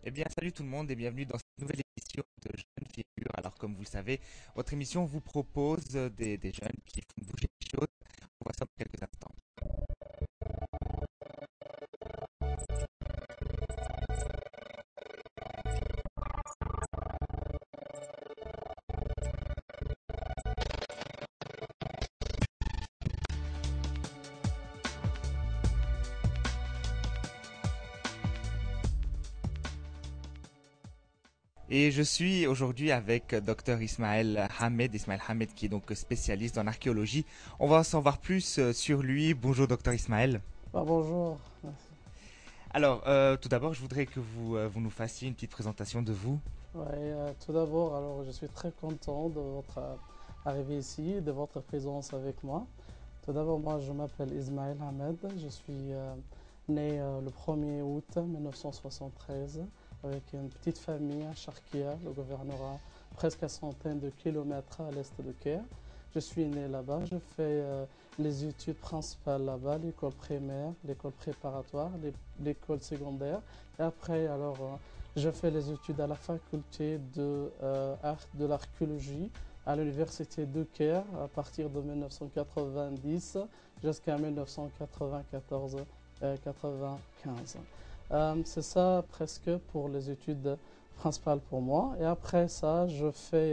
Eh bien, salut tout le monde et bienvenue dans cette nouvelle émission de Jeunes Figures. Alors, comme vous le savez, votre émission vous propose des jeunes qui font bouger les choses. On voit ça dans quelques instants. Et je suis aujourd'hui avec Dr Ismaël Hamed, qui est donc spécialiste en archéologie. On va en savoir plus sur lui. Bonjour Dr Ismaël. Bonjour. Alors, tout d'abord, je voudrais que vous nous fassiez une petite présentation de vous. Tout d'abord, alors je suis très content de votre arrivée ici, de votre présence avec moi. Tout d'abord, moi je m'appelle Ismaël Ahmed, je suis né le 1er août 1973 avec une petite famille à Sharkia, le gouvernorat presque à centaine de kilomètres à l'est de Caire. Je suis né là-bas, je fais les études principales là-bas, l'école primaire, l'école préparatoire, l'école secondaire. Et après, alors, je fais les études à la faculté de l'archéologie à l'université de Caire à partir de 1990 jusqu'à 1994-95. C'est ça presque pour les études principales pour moi. Et après ça, je fais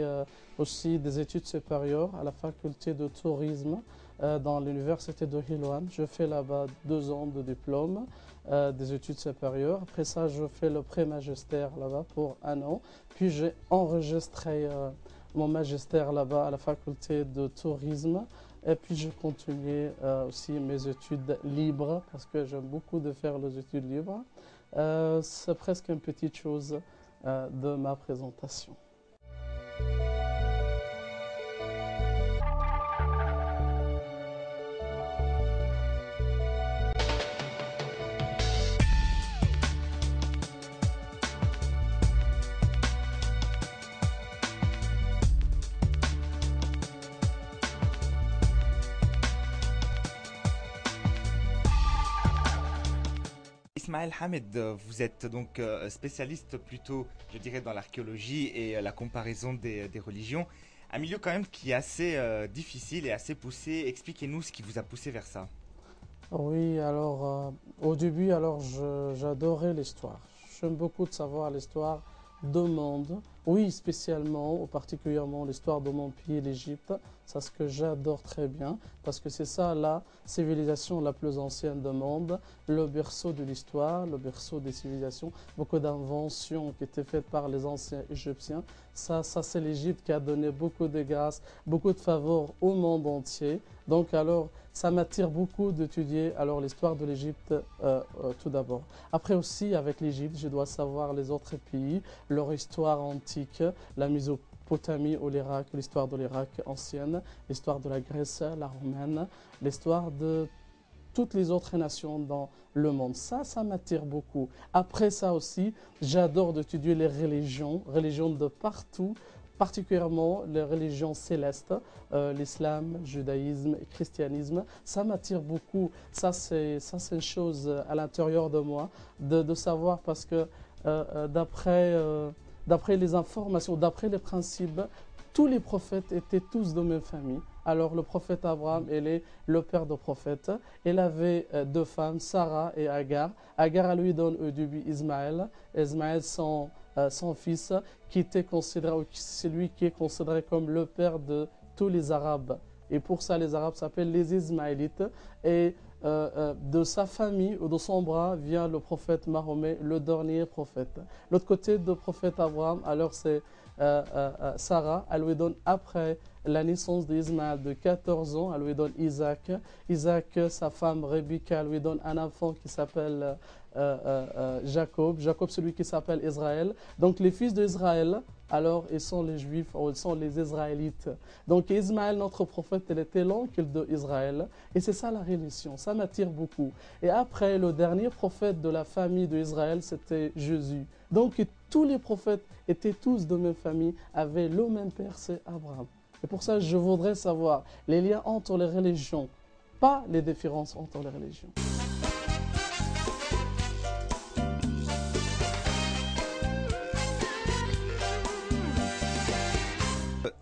aussi des études supérieures à la faculté de tourisme dans l'université de Hilwan. Je fais là-bas 2 ans de diplôme des études supérieures. Après ça, je fais le pré-magistère là-bas pour 1 an. Puis j'ai enregistré mon magistère là-bas à la faculté de tourisme. Et puis je continue aussi mes études libres parce que j'aime beaucoup de faire les études libres. C'est presque une petite chose de ma présentation. Ismaël Hamed, vous êtes donc spécialiste plutôt, je dirais, dans l'archéologie et la comparaison des religions. Un milieu quand même qui est assez difficile et assez poussé. Expliquez-nous ce qui vous a poussé vers ça. Oui, alors au début, alors j'adorais l'histoire. J'aime beaucoup de savoir l'histoire du monde. Oui, spécialement, ou particulièrement l'histoire de mon pays, l'Égypte. C'est ce que j'adore très bien parce que c'est ça la civilisation la plus ancienne du monde, le berceau de l'histoire, le berceau des civilisations. Beaucoup d'inventions qui étaient faites par les anciens Égyptiens. Ça c'est l'Égypte qui a donné beaucoup de grâce, beaucoup de faveurs au monde entier. Donc alors, ça m'attire beaucoup d'étudier alors l'histoire de l'Égypte tout d'abord. Après aussi, avec l'Égypte, je dois savoir les autres pays, leur histoire antique, la Mésopotamie ou l'Irak, l'histoire de l'Irak ancienne, l'histoire de la Grèce, la romaine, l'histoire de toutes les autres nations dans le monde. Ça m'attire beaucoup. Après ça aussi, j'adore d'étudier les religions, religions de partout, particulièrement les religions célestes, l'islam, le judaïsme et le christianisme. Ça m'attire beaucoup. Ça, c'est une chose à l'intérieur de moi de savoir parce que d'après les informations, d'après les principes, tous les prophètes étaient tous de même famille. Alors le prophète Abraham, il est le père de prophètes. Il avait 2 femmes, Sarah et Agar. Agar elle lui donne au début Ismaël. Ismaël, son fils, qui était considéré, c'est lui qui est considéré comme le père de tous les Arabes. Et pour ça, les Arabes s'appellent les Ismaélites. Et de sa famille ou de son bras vient le prophète Mahomet, le dernier prophète. L'autre côté du prophète Abraham, alors c'est Sarah, elle lui donne après la naissance d'Ismaël de 14 ans, elle lui donne Isaac. Isaac, sa femme Rebecca, lui donne un enfant qui s'appelle Jacob. Jacob, celui qui s'appelle Israël. Donc les fils d'Israël, alors ils sont les Juifs, ou ils sont les Israélites. Donc Ismaël, notre prophète, il était l'oncle d'Israël. Et c'est ça la religion, ça m'attire beaucoup. Et après, le dernier prophète de la famille d'Israël, c'était Jésus. Donc tous les prophètes étaient tous de même famille, avaient le même père, c'est Abraham. Et pour ça, je voudrais savoir les liens entre les religions, pas les différences entre les religions.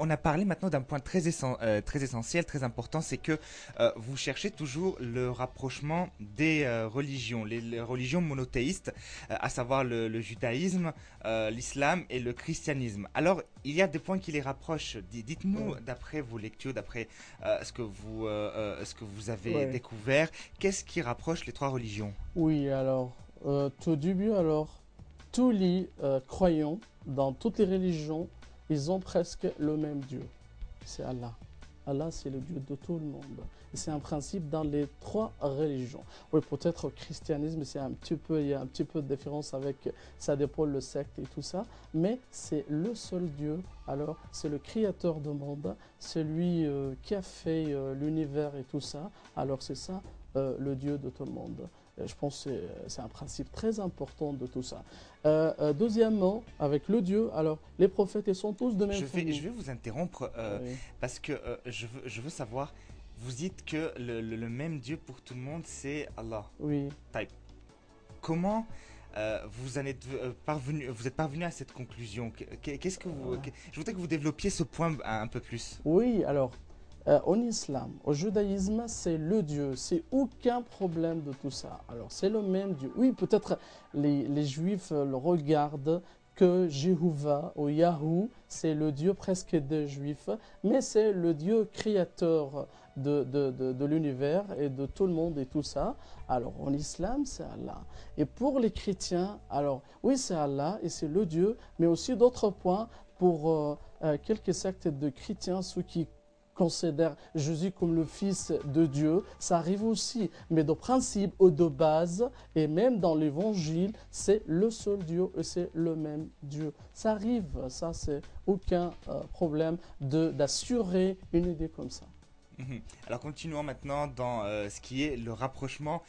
on a parlé maintenant d'un point très essentiel, très important, c'est que vous cherchez toujours le rapprochement des religions, les religions monothéistes, à savoir le judaïsme, l'islam et le christianisme. Alors, il y a des points qui les rapprochent. Dites-nous, Ouais. d'après vos lectures, d'après ce que vous avez Ouais. découvert, qu'est-ce qui rapproche les trois religions? Oui, alors, tout début, alors, tous les croyants dans toutes les religions, ils ont presque le même Dieu. C'est Allah. Allah, c'est le Dieu de tout le monde. Et c'est un principe dans les trois religions. Oui, peut-être au christianisme, il y a un petit peu de différence avec, ça dépend le secte et tout ça, mais c'est le seul Dieu. Alors, c'est le créateur du monde, celui qui a fait l'univers et tout ça. Alors, c'est ça, le Dieu de tout le monde. Je pense que c'est un principe très important de tout ça. Deuxièmement, avec le Dieu, alors les prophètes, ils sont tous de même Je famille. vais vous interrompre Oui, parce que je veux savoir, vous dites que le même Dieu pour tout le monde, c'est Allah. oui. Taïb. Comment vous en êtes parvenu, vous êtes parvenu à cette conclusion? Qu'est-ce que je voudrais que vous développiez ce point un peu plus. Oui, alors, en islam, au judaïsme, c'est le Dieu, c'est aucun problème de tout ça. Alors, c'est le même Dieu. Oui, peut-être les Juifs le regardent que Jéhovah ou Yahou, c'est le Dieu presque des Juifs, mais c'est le Dieu créateur de l'univers et de tout le monde et tout ça. Alors, en islam, c'est Allah. Et pour les chrétiens, alors, oui, c'est Allah et c'est le Dieu, mais aussi d'autres points pour quelques sectes de chrétiens, ceux qui considèrent Jésus comme le Fils de Dieu, ça arrive aussi. Mais de principe ou de base, et même dans l'Évangile, c'est le seul Dieu et c'est le même Dieu. Ça arrive, ça c'est aucun problème d'assurer une idée comme ça. Mhm. Alors continuons maintenant dans ce qui est le rapprochement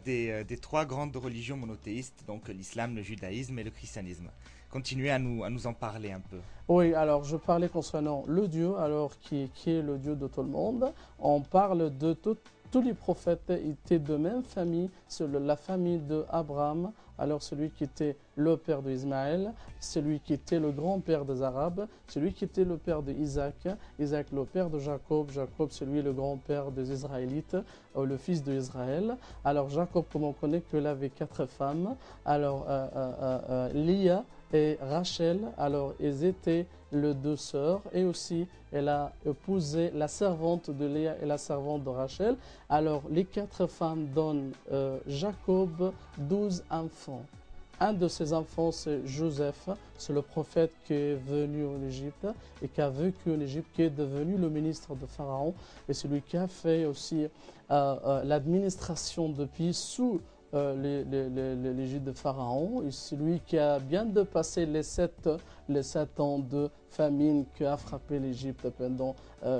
des trois grandes religions monothéistes, donc l'islam, le judaïsme et le christianisme. Continuez à nous en parler un peu. Oui, alors je parlais concernant le Dieu, alors qui est le Dieu de tout le monde. On parle de tous les prophètes étaient de même famille, c'est la famille d'Abraham, alors celui qui était le père d'Ismaël, celui qui était le grand-père des Arabes, celui qui était le père d'Isaac, Isaac le père de Jacob, Jacob celui le grand-père des Israélites, le fils d'Israël. Alors Jacob, comme on connaît, qu'il avait quatre femmes, alors Léa et Rachel, alors elles étaient les deux sœurs et aussi elle a épousé la servante de Léa et la servante de Rachel. Alors les quatre femmes donnent Jacob 12 enfants. Un de ces enfants, c'est Joseph, c'est le prophète qui est venu en Égypte et qui a vécu en Égypte, qui est devenu le ministre de Pharaon et celui qui a fait aussi l'administration depuis sous l'Égypte de Pharaon, et celui qui a bien dépassé les 7 ans de famine qui a frappé l'Égypte pendant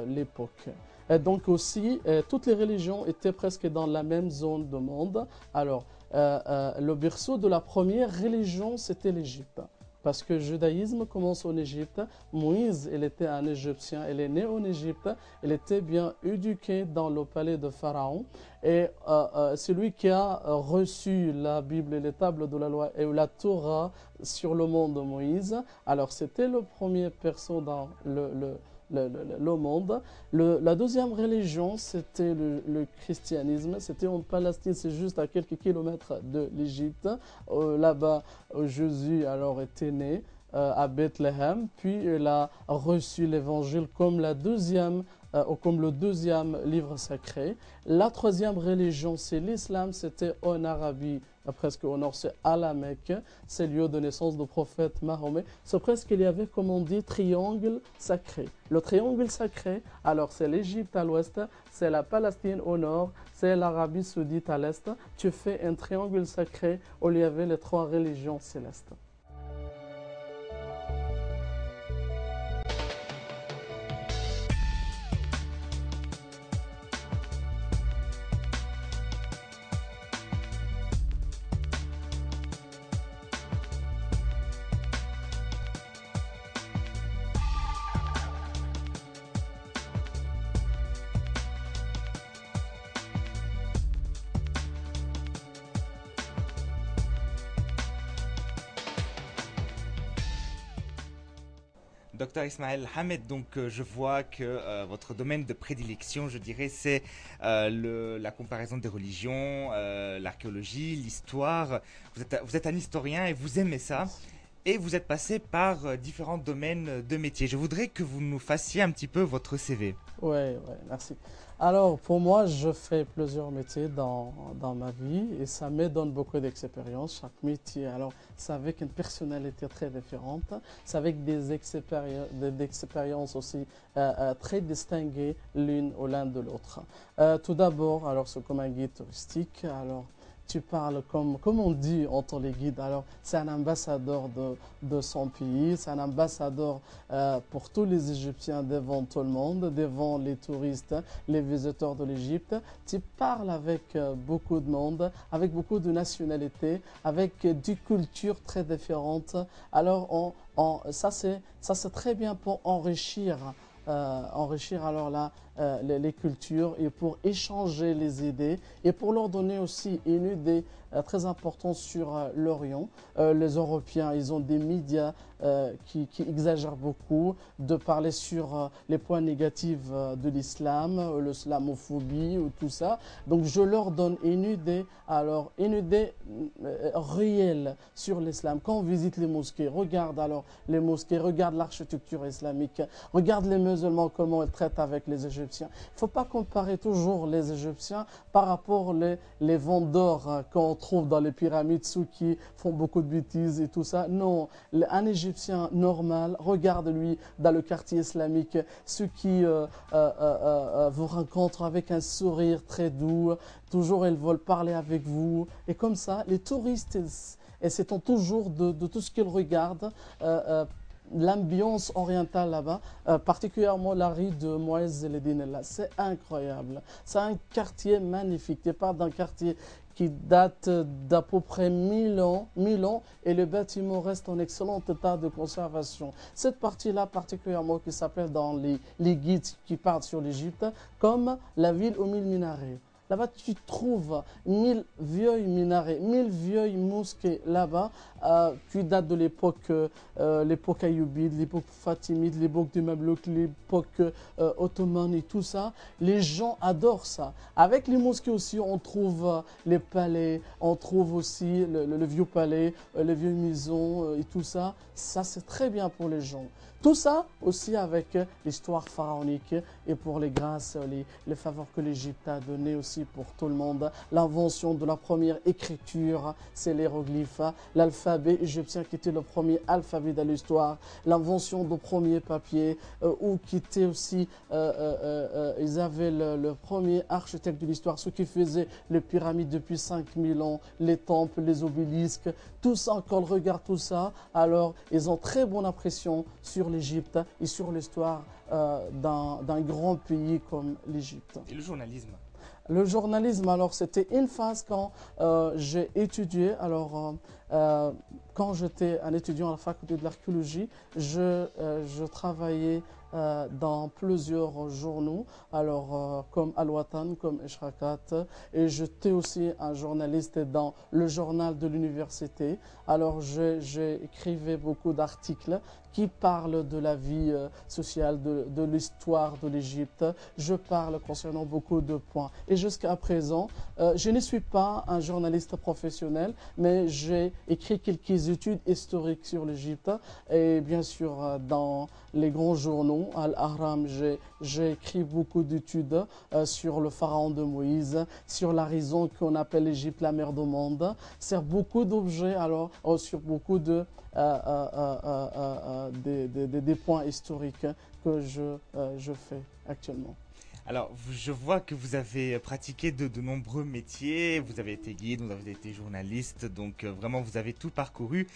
l'époque. Et donc aussi, toutes les religions étaient presque dans la même zone du monde. Alors, le berceau de la première religion, c'était l'Égypte. Parce que le judaïsme commence en Égypte. Moïse, il était un Égyptien, il est né en Égypte, il était bien éduqué dans le palais de Pharaon. Et celui qui a reçu la Bible et les tables de la loi et la Torah sur le monde de Moïse, alors c'était le premier perso dans le monde. La deuxième religion, c'était le christianisme. C'était en Palestine, c'est juste à quelques kilomètres de l'Égypte. Là-bas, Jésus alors était né à Bethléem, puis il a reçu l'évangile comme comme le deuxième livre sacré. La troisième religion, c'est l'islam, c'était en Arabie, presque au nord, c'est à la Mecque, c'est le lieu de naissance du prophète Mahomet. C'est presque, il y avait, comme on dit, triangle sacré. Le triangle sacré, alors c'est l'Égypte à l'ouest, c'est la Palestine au nord, c'est l'Arabie saoudite à l'est. Tu fais un triangle sacré où il y avait les trois religions célestes. Docteur Ismaël Hamed, donc je vois que votre domaine de prédilection, je dirais, c'est la comparaison des religions, l'archéologie, l'histoire. Vous êtes un historien et vous aimez ça. Et vous êtes passé par différents domaines de métier. Je voudrais que vous nous fassiez un petit peu votre CV. Oui, ouais, merci. Alors, pour moi, je fais plusieurs métiers dans ma vie et ça me donne beaucoup d'expérience. Chaque métier, alors, c'est avec une personnalité très différente, c'est avec des expériences aussi très distinguées l'une ou l'un de l'autre. Tout d'abord, alors, c'est comme un guide touristique. Alors, tu parles comme on dit entre les guides. Alors, c'est un ambassadeur de son pays, c'est un ambassadeur pour tous les Égyptiens devant tout le monde, devant les touristes, les visiteurs de l'Égypte. Tu parles avec beaucoup de monde, avec beaucoup de nationalités, avec des cultures très différentes. Alors, ça c'est très bien pour enrichir alors là les cultures et pour échanger les idées et pour leur donner aussi une idée très importante sur l'Orient. Les Européens, ils ont des médias qui exagèrent beaucoup de parler sur les points négatifs de l'islam, l'islamophobie ou tout ça. Donc je leur donne une idée, alors une idée réelle sur l'islam. Quand on visite les mosquées, regarde alors les mosquées, regarde l'architecture islamique, regarde les musulmans comment ils traitent avec les Égyptiens. Il ne faut pas comparer toujours les Égyptiens par rapport aux vendeurs qu'on trouve dans les pyramides, ceux qui font beaucoup de bêtises et tout ça. Non, un Égyptien normal, regarde-lui dans le quartier islamique, ceux qui vous rencontrent avec un sourire très doux, toujours ils veulent parler avec vous. Et comme ça, les touristes, et c'est toujours de tout ce qu'ils regardent, l'ambiance orientale là-bas, particulièrement la rue de Moïse Eldin là, c'est incroyable. C'est un quartier magnifique. Tu parles d'un quartier qui date d'à peu près 1000 ans et le bâtiment reste en excellent état de conservation. Cette partie-là particulièrement qui s'appelle dans les guides qui parlent sur l'Égypte comme la ville aux 1000 minarets. Là-bas, tu trouves 1000 vieux minarets, 1000 vieilles mosquées là-bas qui datent de l'époque ayoubide, l'époque fatimide, l'époque des Mamelouks, l'époque ottomane et tout ça. Les gens adorent ça. Avec les mosquées aussi, on trouve les palais, on trouve aussi le vieux palais, les vieux maisons et tout ça. Ça, c'est très bien pour les gens. Tout ça aussi avec l'histoire pharaonique et pour les grâces, les faveurs que l'Égypte a données aussi pour tout le monde. L'invention de la première écriture, c'est l'hiéroglyphe, l'alphabet égyptien qui était le premier alphabet de l'histoire, l'invention du premier papier, ou qui était aussi, ils avaient le premier architecte de l'histoire, ceux qui faisaient les pyramides depuis 5000 ans, les temples, les obélisques, tout ça, quand on regarde tout ça, alors ils ont très bonne impression sur l'Égypte et sur l'histoire d'un grand pays comme l'Égypte. Et le journalisme? Le journalisme, alors c'était une phase quand j'ai étudié, alors quand j'étais un étudiant à la faculté de l'archéologie, je travaillais dans plusieurs journaux, alors comme Al-Watan, comme Ishrakat, et j'étais aussi un journaliste dans le journal de l'université. Alors j'écrivais beaucoup d'articles qui parlent de la vie sociale, de l'histoire de l'Égypte. Je parle concernant beaucoup de points. Et jusqu'à présent, je ne suis pas un journaliste professionnel, mais j'ai écrit quelques études historiques sur l'Égypte. Et bien sûr, dans les grands journaux, Al-Ahram, j'ai écrit beaucoup d'études sur le pharaon de Moïse, sur la raison qu'on appelle l'Égypte la mère du monde, sur beaucoup d'objets, alors sur beaucoup des points historiques que je fais actuellement. Alors, je vois que vous avez pratiqué de nombreux métiers, vous avez été guide, vous avez été journaliste, donc vraiment vous avez tout parcouru.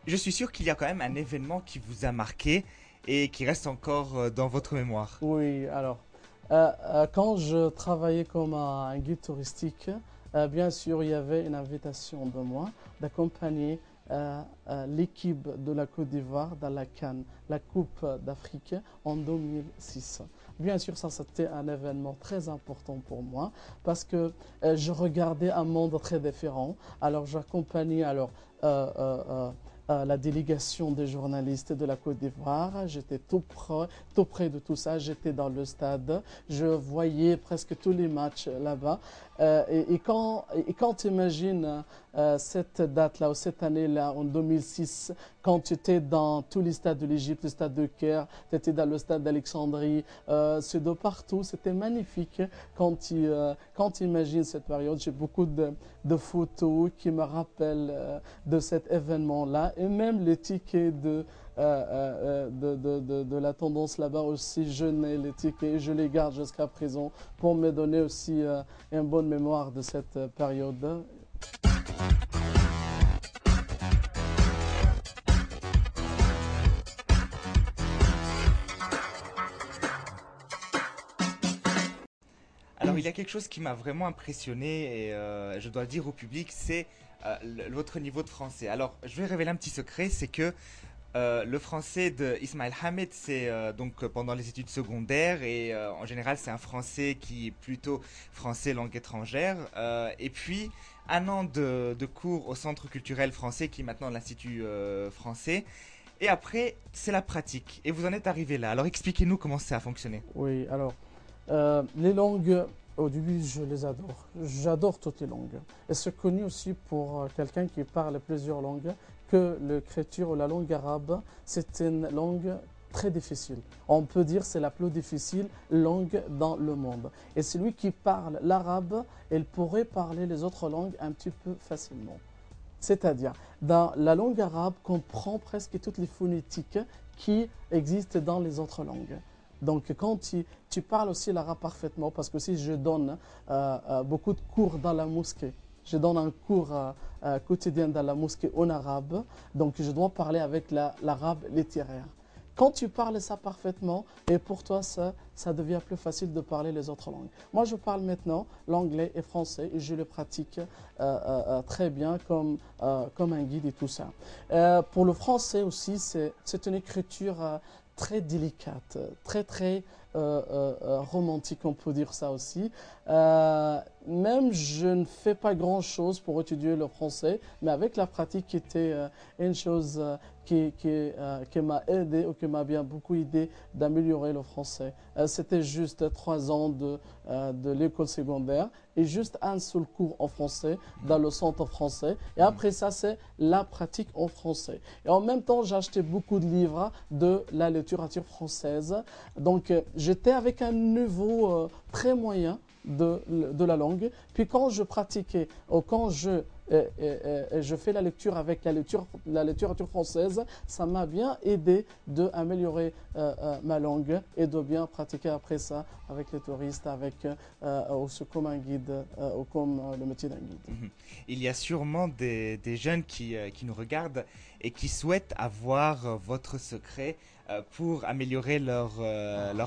Je suis sûr qu'il y a quand même un événement qui vous a marqué et qui reste encore dans votre mémoire. Oui, alors, quand je travaillais comme un guide touristique, bien sûr, il y avait une invitation de moi d'accompagner l'équipe de la Côte d'Ivoire dans la CAN, la Coupe d'Afrique, en 2006. Bien sûr, ça c'était un événement très important pour moi parce que je regardais un monde très différent. Alors j'accompagnais la délégation des journalistes de la Côte d'Ivoire. J'étais tout près de tout ça. J'étais dans le stade. Je voyais presque tous les matchs là-bas. Et quand tu imagines cette date-là, ou cette année-là, en 2006, quand tu étais dans tous les stades de l'Égypte, le stade de Caire, tu étais dans le stade d'Alexandrie, c'est de partout, c'était magnifique quand tu imagines cette période. J'ai beaucoup de photos qui me rappellent de cet événement-là, et même les tickets de la tendance là-bas aussi, je n'ai les tickets, je les garde jusqu'à présent pour me donner aussi une bonne mémoire de cette période. Alors, il y a quelque chose qui m'a vraiment impressionné et je dois le dire au public, c'est votre niveau de français. Alors, je vais révéler un petit secret, c'est que le français de Ismaël Hamid, c'est donc pendant les études secondaires et en général, c'est un français qui est plutôt français langue étrangère. Et puis, un an de cours au Centre culturel français qui est maintenant l'Institut français. Et après, c'est la pratique. Et vous en êtes arrivé là. Alors, expliquez-nous comment ça a fonctionné. Oui, alors, les langues, au début, je les adore. J'adore toutes les langues. Et c'est connu aussi pour quelqu'un qui parle plusieurs langues que l'écriture ou la langue arabe, c'est une langue très difficile. On peut dire que c'est la plus difficile langue dans le monde. Et celui qui parle l'arabe, il pourrait parler les autres langues un petit peu facilement. C'est-à-dire, dans la langue arabe, comprend presque toutes les phonétiques qui existent dans les autres langues. Donc, quand tu parles aussi l'arabe parfaitement, parce que si je donne beaucoup de cours dans la mosquée, je donne un cours quotidien dans la mosquée en arabe, donc je dois parler avec l'arabe littéraire. Quand tu parles ça parfaitement, et pour toi, ça devient plus facile de parler les autres langues. Moi, je parle maintenant l'anglais et français, et je le pratique très bien comme un guide et tout ça. Pour le français aussi, c'est une écriture très délicate, très romantique, on peut dire ça aussi. Même je ne fais pas grand-chose pour étudier le français, mais avec la pratique qui était une chose qui m'a aidé ou qui m'a bien beaucoup aidé d'améliorer le français. C'était juste 3 ans de l'école secondaire et juste un seul cours en français dans le centre français. Et après ça, c'est la pratique en français. Et en même temps, j'ai acheté beaucoup de livres de la littérature française. Donc, j'étais avec un niveau très moyen de la langue. Puis quand je pratiquais, ou quand je fais la lecture avec la littérature française, ça m'a bien aidé d'améliorer ma langue et de bien pratiquer après ça avec les touristes, aussi comme un guide ou comme le métier d'un guide. Il y a sûrement des jeunes qui nous regardent et qui souhaitent avoir votre secret pour améliorer leur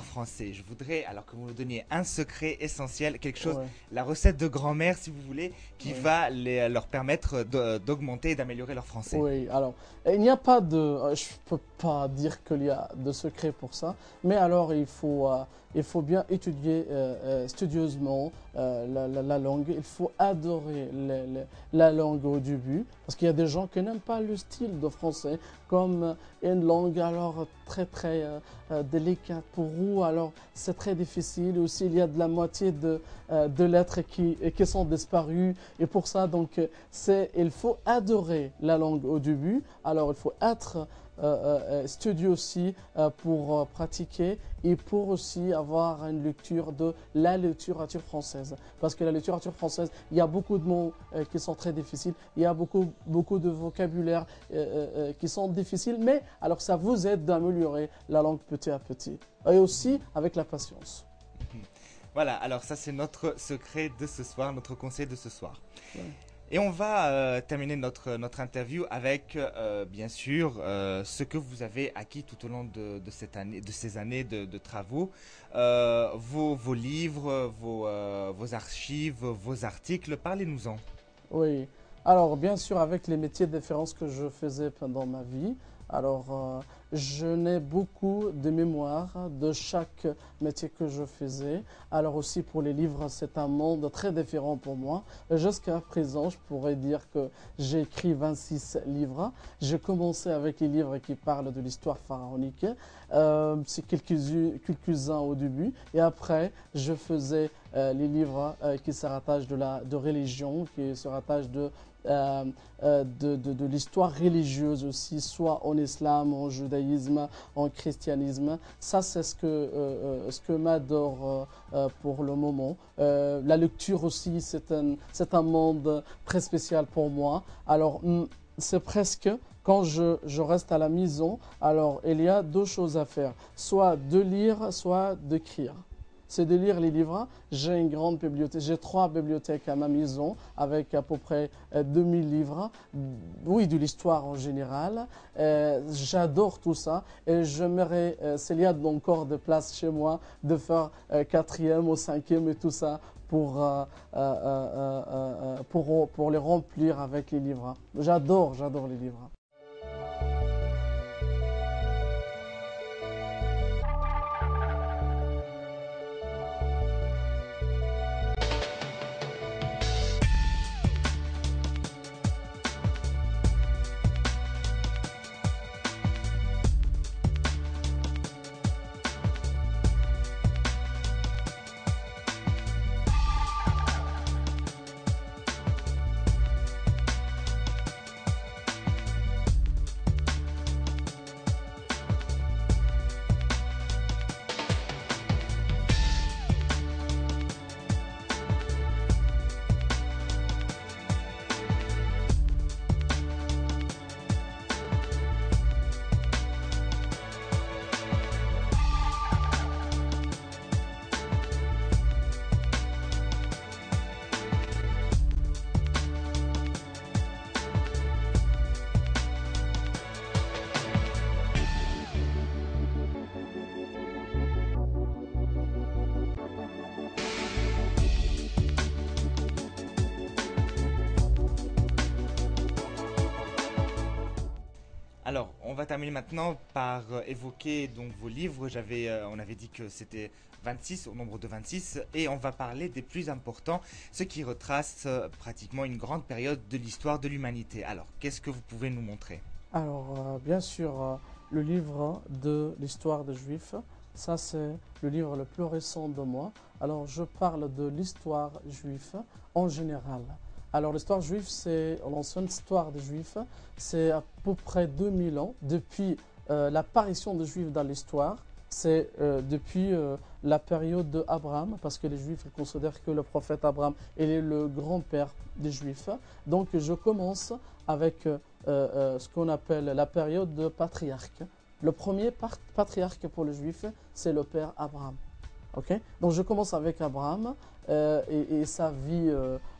français. Je voudrais alors que vous nous donniez un secret essentiel, quelque chose, Ouais. la recette de grand-mère si vous voulez, qui Ouais. va leur permettre d'augmenter et d'améliorer leur français. Oui, alors, il n'y a pas je ne peux pas dire qu'il y a de secret pour ça, mais alors il faut bien étudier studieusement la langue. Il faut adorer la langue au début, parce qu'il y a des gens qui n'aiment pas le style de français, comme une langue alors très délicate pour vous, alors c'est très difficile. Aussi, il y a de la moitié de lettres qui sont disparues, et pour ça, donc, il faut adorer la langue au début. Alors, il faut être studieux aussi pour pratiquer et pour aussi avoir une lecture de la littérature française. Parce que la littérature française, il y a beaucoup de mots qui sont très difficiles, il y a beaucoup de vocabulaire qui sont difficiles, mais alors ça vous aide d'améliorer la langue petit à petit. Et aussi avec la patience. Voilà, alors ça c'est notre secret de ce soir, notre conseil de ce soir. Ouais. Et on va terminer notre interview avec, bien sûr, ce que vous avez acquis tout au long de ces années de travaux, vos livres, vos archives, vos articles. Parlez-nous-en. Oui. Alors, bien sûr, avec les métiers de référence que je faisais pendant ma vie, alors je n'ai beaucoup de mémoire de chaque métier que je faisais. Alors aussi pour les livres, c'est un monde très différent pour moi. Jusqu'à présent, je pourrais dire que j'ai écrit 26 livres. J'ai commencé avec les livres qui parlent de l'histoire pharaonique. C'est quelques-uns au début. Et après, je faisais les livres qui se rattachent de religion, qui se rattachent de l'histoire religieuse aussi, soit en islam, en judaïsme, en christianisme. Ça, c'est ce que m'adore pour le moment. La lecture aussi, c'est un monde très spécial pour moi. Alors, c'est presque quand je reste à la maison, alors il y a deux choses à faire, soit de lire, soit d'écrire. C'est de lire les livres. J'ai une grande bibliothèque, j'ai 3 bibliothèques à ma maison avec à peu près 2000 livres, oui, de l'histoire en général. J'adore tout ça et j'aimerais, s'il y a encore de place chez moi, de faire 4e ou 5e et tout ça pour les remplir avec les livres. J'adore les livres. Alors, on va terminer maintenant par évoquer donc vos livres. On avait dit que c'était 26, au nombre de 26, et on va parler des plus importants, ceux qui retracent pratiquement une grande période de l'histoire de l'humanité. Alors, qu'est-ce que vous pouvez nous montrer? Alors, bien sûr, le livre de l'histoire des Juifs, ça c'est le livre le plus récent de moi. Alors, je parle de l'histoire juive en général. Alors, l'histoire juive, c'est l'ancienne histoire des Juifs, c'est à peu près 2000 ans depuis l'apparition des Juifs dans l'histoire. C'est depuis la période d'Abraham, parce que les Juifs ils considèrent que le prophète Abraham il est le grand-père des Juifs. Donc, je commence avec ce qu'on appelle la période de patriarche. Le premier patriarche pour les Juifs, c'est le père Abraham. Okay? Donc je commence avec Abraham et sa vie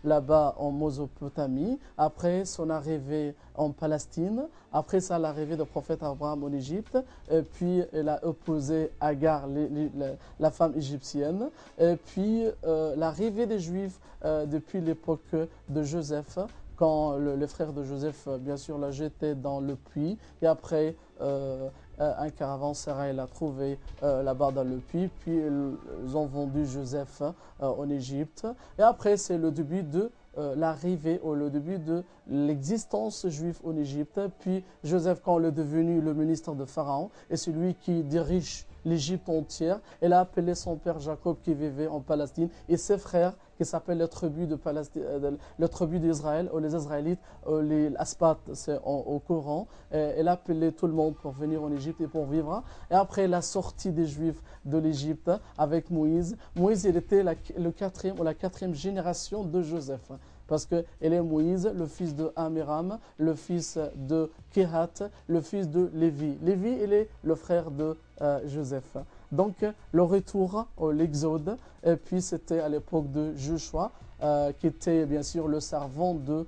là-bas en Mésopotamie, après son arrivée en Palestine, après ça l'arrivée du prophète Abraham en Égypte, et puis il a opposé Agar, la femme égyptienne, et puis l'arrivée des Juifs depuis l'époque de Joseph, quand le frère de Joseph, bien sûr, l'a jeté dans le puits, et après un caravansérail l'a trouvé là-bas dans le puits, puis ils ont vendu Joseph en Égypte. Et après, c'est le début de l'arrivée, ou le début de l'existence juive en Égypte. Puis Joseph, quand il est devenu le ministre de Pharaon, est celui qui dirige l'Égypte entière. Il a appelé son père Jacob qui vivait en Palestine et ses frères qui s'appellent la tribu d'Israël, ou les Israélites, ou les Aspat, c'est au Coran. Il a appelé tout le monde pour venir en Égypte et pour vivre. Et après la sortie des Juifs de l'Égypte avec Moïse, Moïse il était la 4e ou la 4e génération de Joseph. Parce qu'il est Moïse, le fils de Amiram, le fils de Kehat, le fils de Lévi. Lévi, il est le frère de Joseph. Donc, le retour, l'exode, et puis c'était à l'époque de Joshua, qui était bien sûr le servant de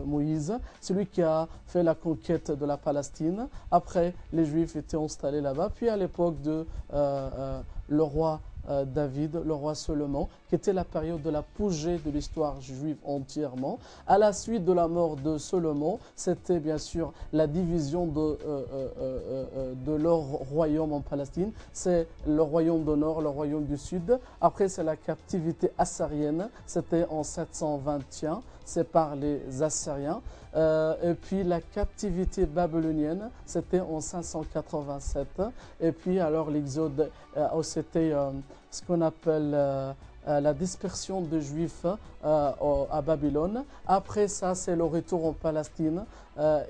Moïse, celui qui a fait la conquête de la Palestine. Après, les Juifs étaient installés là-bas. Puis à l'époque de le roi David, le roi Salomon, qui était la période de l'apogée de l'histoire juive entièrement. À la suite de la mort de Salomon, c'était bien sûr la division de leur royaume en Palestine. C'est le royaume du nord, le royaume du sud. Après, c'est la captivité assyrienne, c'était en 721, c'est par les Assyriens. Et puis la captivité babylonienne, c'était en 587. Et puis alors l'exode, c'était ce qu'on appelle la dispersion des Juifs à Babylone. Après ça, c'est le retour en Palestine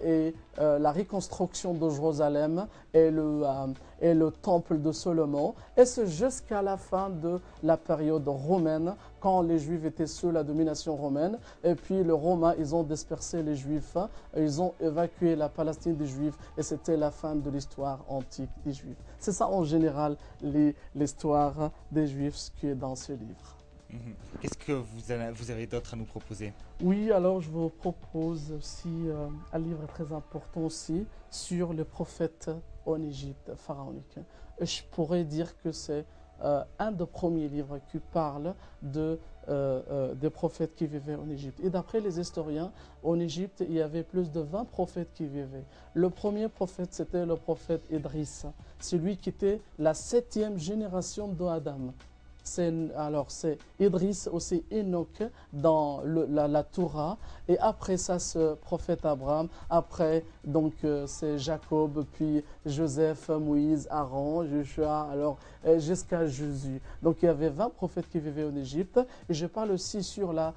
et la reconstruction de Jérusalem et le temple de Salomon. Et c'est jusqu'à la fin de la période romaine, quand les Juifs étaient sous la domination romaine. Et puis les Romains, ils ont dispersé les Juifs, ils ont évacué la Palestine des Juifs et c'était la fin de l'histoire antique des Juifs. C'est ça en général l'histoire des Juifs, ce qui est dans ce livre. Qu'est-ce que vous avez d'autre à nous proposer? Oui, alors je vous propose aussi un livre très important aussi sur les prophètes en Égypte pharaonique. Je pourrais dire que c'est un des premiers livres qui parle des prophètes qui vivaient en Égypte. Et d'après les historiens, en Égypte, il y avait plus de 20 prophètes qui vivaient. Le premier prophète, c'était le prophète Idriss, celui qui était la 7e génération d'Adam. C'est Idriss, aussi Enoch dans la Torah. Et après ça, ce prophète Abraham. Après, donc, c'est Jacob, puis Joseph, Moïse, Aaron, Joshua, alors jusqu'à Jésus. Donc, il y avait 20 prophètes qui vivaient en Égypte. Et je parle aussi sur la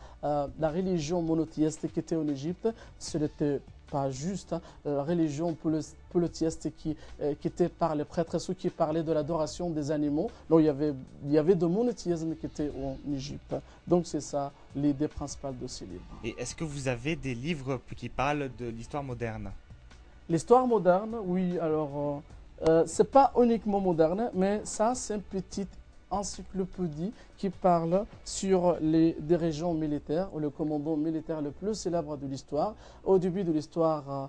religion monothéiste qui était en Égypte. Ce n'était pas juste, la religion polythéiste qui était par les prêtres, ceux qui parlaient de l'adoration des animaux. Donc il y avait de monothéisme qui était en Égypte. Donc c'est ça l'idée principale de ces livres. Et est-ce que vous avez des livres qui parlent de l'histoire moderne? L'histoire moderne, oui, alors c'est pas uniquement moderne, mais ça c'est une petite encyclopédie qui parle sur les dirigeants militaires ou le commandant militaire le plus célèbre de l'histoire, au début de l'histoire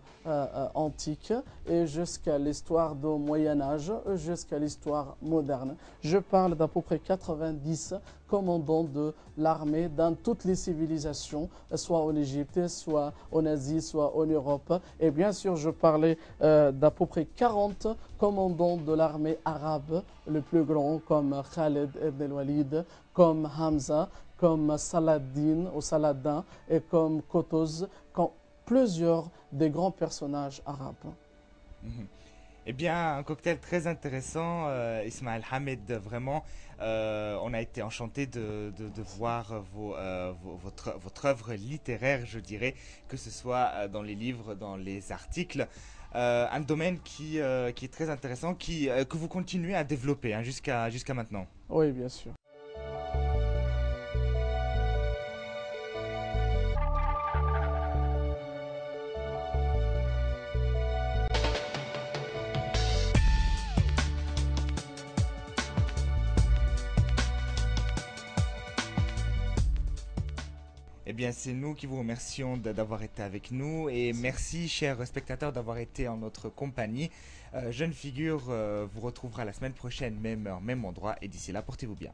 antique et jusqu'à l'histoire du Moyen-Âge, jusqu'à l'histoire moderne. Je parle d'à peu près 90 commandants de l'armée dans toutes les civilisations, soit en Égypte, soit en Asie, soit en Europe. Et bien sûr, je parlais d'à peu près 40 commandants de l'armée arabe, le plus grand, comme Khaled ibn al-Walid, comme Hamza, comme Saladin ou Saladin et comme Qutuz, comme plusieurs des grands personnages arabes. Eh bien, un cocktail très intéressant, Ismaël Hamed, vraiment. On a été enchanté de voir votre œuvre littéraire, je dirais, que ce soit dans les livres, dans les articles. Un domaine qui est très intéressant, que vous continuez à développer hein, jusqu'à maintenant. Oui, bien sûr. Eh bien, c'est nous qui vous remercions d'avoir été avec nous et merci, chers spectateurs, d'avoir été en notre compagnie. Jeune Figure vous retrouvera la semaine prochaine, même heure, même endroit et d'ici là, portez-vous bien.